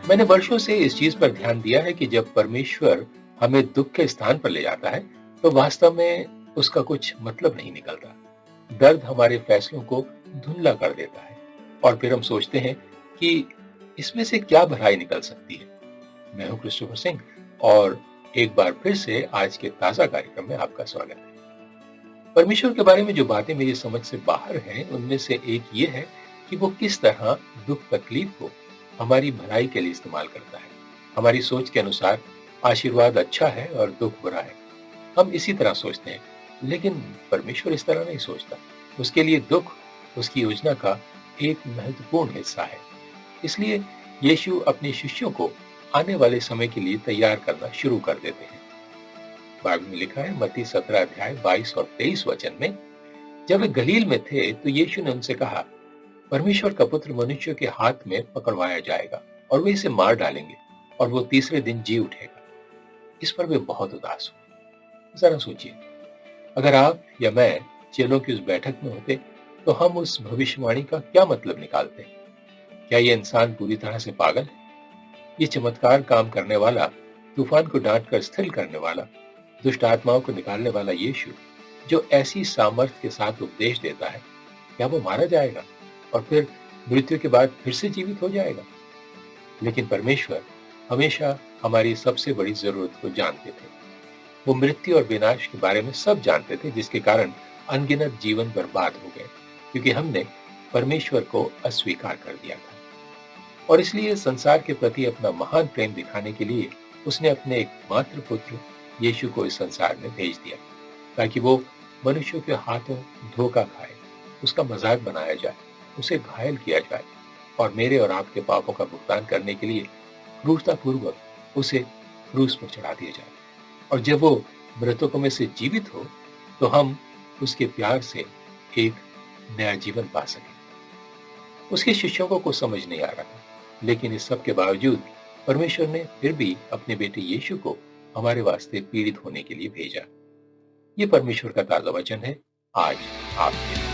मैंने वर्षों से इस चीज पर ध्यान दिया है कि जब परमेश्वर हमें दुख के स्थान पर ले जाता है, तो वास्तव में उसका कुछ मतलब नहीं निकलता। दर्द हमारे फैसलों को धुंधला कर देता है और फिर हम सोचते हैं कि इसमें से क्या भलाई निकल सकती है। मैं हूं क्रिस्टोफर सिंह और एक बार फिर से आज के ताजा कार्यक्रम में आपका स्वागत है। परमेश्वर के बारे में जो बातें मेरी समझ से बाहर हैं, उनमें से एक ये है कि वो किस तरह दुख तकलीफ को हमारी भलाई के लिए इस्तेमाल करता है। हमारी सोच के अनुसार आशीर्वाद अच्छा है और दुख बुरा है। हम इसी तरह सोचते हैं, लेकिन परमेश्वर इस तरह नहीं सोचता। उसके लिए दुख उसकी योजना का एक महत्वपूर्ण हिस्सा है। इसलिए यीशु अपने शिष्यों को आने वाले समय के लिए तैयार करना शुरू कर देते हैं। बाइबल में लिखा है, मत्ती 17 अध्याय 22 और 23 वचन में, जब वे गलील में थे तो यीशु ने उनसे कहा, परमेश्वर का पुत्र मनुष्य के हाथ में पकड़वाया जाएगा और वे इसे मार डालेंगे और वो तीसरे दिन जी उठेगा। इस पर वे बहुत उदास हुए। जरा सोचिए, अगर आप या मैं चेलों की उस बैठक में होते तो हम उस भविष्यवाणी का क्या मतलब निकालते? क्या ये इंसान पूरी तरह से पागल है? ये चमत्कार काम करने वाला, तूफान को डांट कर स्थिर करने वाला, दुष्ट आत्माओं को निकालने वाला यीशु, जो ऐसी सामर्थ्य के साथ उपदेश देता है, क्या वो मारा जाएगा और फिर मृत्यु के बाद फिर से जीवित हो जाएगा? लेकिन परमेश्वर हमेशा हमारी सबसे बड़ी जरूरत को जानते थे। वो मृत्यु और विनाश के बारे में सब जानते थे, जिसके कारण अनगिनत जीवन बर्बाद हो गए, क्योंकि हमने परमेश्वर को अस्वीकार कर दिया था। और इसलिए संसार के प्रति अपना महान प्रेम दिखाने के लिए उसने अपने एकमात्र पुत्र यीशु को इस संसार में भेज दिया, ताकि वो मनुष्यों के हाथों धोखा खाए, उसका मजाक बनाया जाए, उसे घायल किया जाए और मेरे और आपके पापों का भुगतान करने के लिए क्रूरतापूर्वक उसे क्रूस पर चढ़ा दिया जाए। और जब वो मृतकों में से जीवित हो, तो हम उसके प्यार से एक नया जीवन पा सकें। उसके शिष्यों को कुछ समझ नहीं आ रहा था, लेकिन इस सब के बावजूद परमेश्वर ने फिर भी अपने बेटे यीशु को हमारे वास्ते पीड़ित होने के लिए भेजा। ये परमेश्वर का ताजा वचन है आज आपके लिए।